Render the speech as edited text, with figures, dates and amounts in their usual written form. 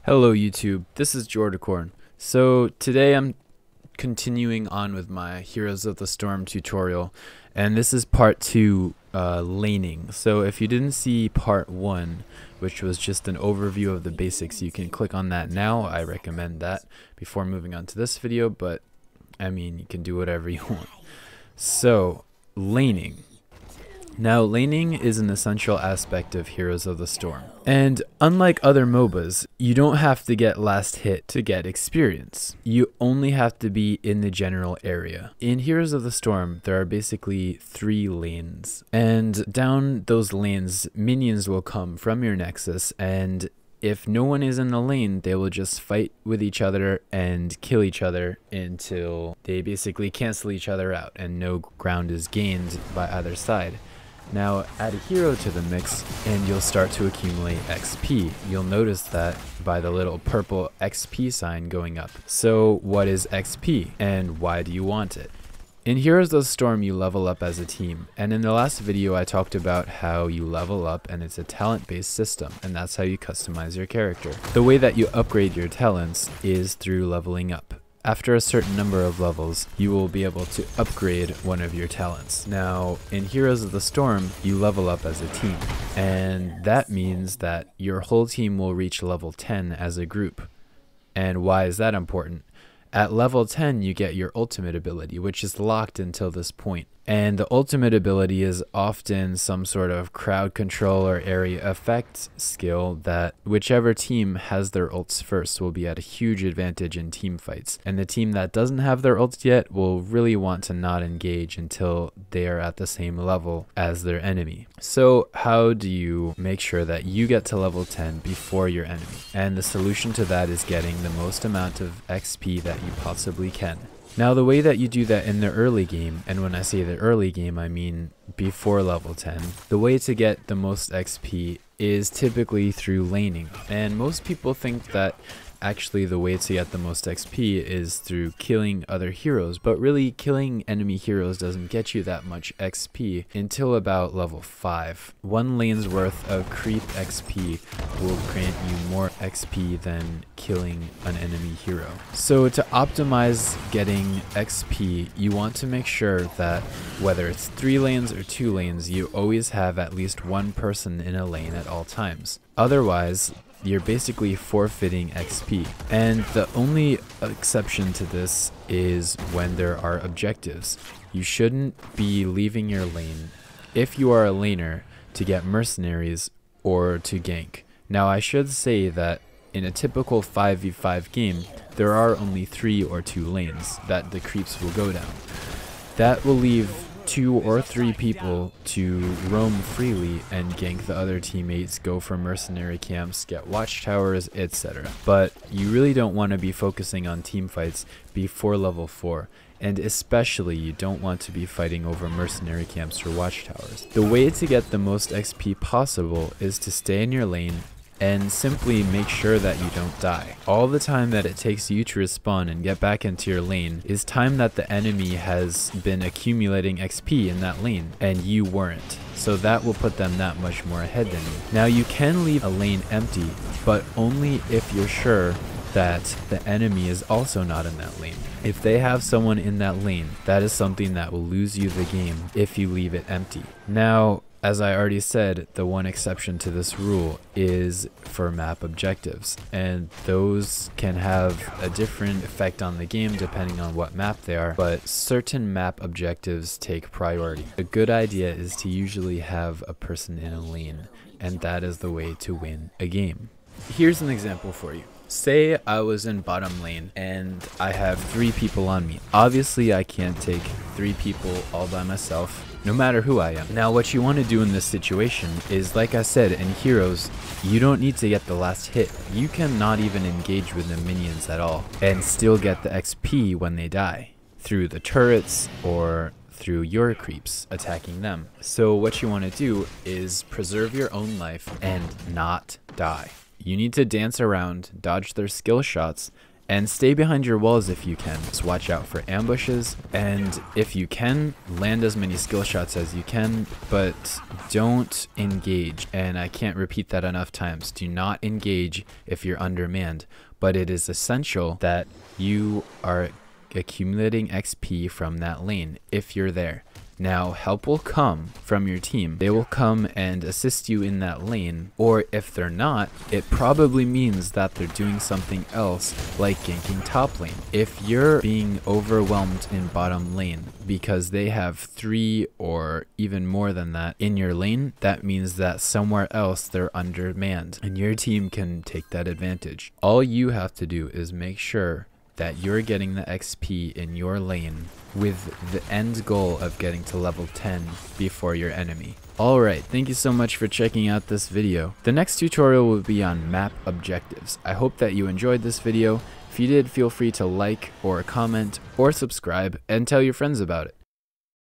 Hello YouTube, this is Jordicorn. So today I'm continuing on with my Heroes of the Storm tutorial, and this is part 2, laning. So if you didn't see part 1, which was just an overview of the basics, you can click on that now. I recommend that before moving on to this video, but I mean, you can do whatever you want. So, laning. Now, laning is an essential aspect of Heroes of the Storm. And unlike other MOBAs, you don't have to get last hit to get experience. You only have to be in the general area. In Heroes of the Storm, there are basically 3 lanes. And down those lanes, minions will come from your Nexus, and if no one is in the lane, they will just fight with each other and kill each other until they basically cancel each other out and no ground is gained by either side. Now add a hero to the mix and you'll start to accumulate XP. You'll notice that by the little purple XP sign going up. So what is XP and why do you want it? In Heroes of the Storm you level up as a team, and in the last video I talked about how you level up and it's a talent based system, and that's how you customize your character. The way that you upgrade your talents is through leveling up. After a certain number of levels, you will be able to upgrade one of your talents. Now, in Heroes of the Storm, you level up as a team, and that means that your whole team will reach level 10 as a group. And why is that important? At level 10, you get your ultimate ability, which is locked until this point. And the ultimate ability is often some sort of crowd control or area effect skill that whichever team has their ults first will be at a huge advantage in team fights. And the team that doesn't have their ults yet will really want to not engage until they are at the same level as their enemy. So how do you make sure that you get to level 10 before your enemy? And the solution to that is getting the most amount of XP that you possibly can. Now the way that you do that in the early game, and when I say the early game I mean before level 10, the way to get the most XP is typically through laning. And most people think that actually the way to get the most XP is through killing other heroes, but really killing enemy heroes doesn't get you that much XP until about level 5. One lane's worth of creep XP will grant you more XP than killing an enemy hero. So to optimize getting XP, you want to make sure that whether it's 3 lanes or 2 lanes, you always have at least one person in a lane at all times. Otherwise, you're basically forfeiting XP. And the only exception to this is when there are objectives. You shouldn't be leaving your lane if you are a laner to get mercenaries or to gank. Now I should say that in a typical 5v5 game, there are only 3 or 2 lanes that the creeps will go down. That will leave 2 or 3 people to roam freely and gank the other teammates, go for mercenary camps, get watchtowers, etc. But you really don't want to be focusing on team fights before level 4, and especially you don't want to be fighting over mercenary camps or watchtowers. The way to get the most XP possible is to stay in your lane and simply make sure that you don't die. All the time that it takes you to respawn and get back into your lane is time that the enemy has been accumulating XP in that lane and you weren't. So that will put them that much more ahead than you. Now you can leave a lane empty, but only if you're sure that the enemy is also not in that lane. If they have someone in that lane, that is something that will lose you the game if you leave it empty. Now, as I already said, the one exception to this rule is for map objectives, and those can have a different effect on the game depending on what map they are, but certain map objectives take priority. A good idea is to usually have a person in a lane, and that is the way to win a game. Here's an example for you. Say I was in bottom lane and I have 3 people on me. Obviously I can't take 3 people all by myself, no matter who I am. Now what you want to do in this situation is, like I said, in Heroes, you don't need to get the last hit. You cannot even engage with the minions at all and still get the XP when they die through the turrets or through your creeps attacking them. So what you want to do is preserve your own life and not die. You need to dance around, dodge their skill shots, And stay behind your walls if you can. Just watch out for ambushes, and if you can, land as many skill shots as you can, but don't engage. And I can't repeat that enough times. Do not engage if you're undermanned, but it is essential that you are accumulating XP from that lane if you're there. Now, help will come from your team. They will come and assist you in that lane, or if they're not, it probably means that they're doing something else, like ganking top lane. If you're being overwhelmed in bottom lane because they have 3 or even more than that in your lane, that means that somewhere else they're undermanned, and your team can take that advantage. All you have to do is make sure that you're getting the XP in your lane with the end goal of getting to level 10 before your enemy. Alright, thank you so much for checking out this video. The next tutorial will be on map objectives. I hope that you enjoyed this video. If you did, feel free to like or comment or subscribe and tell your friends about it.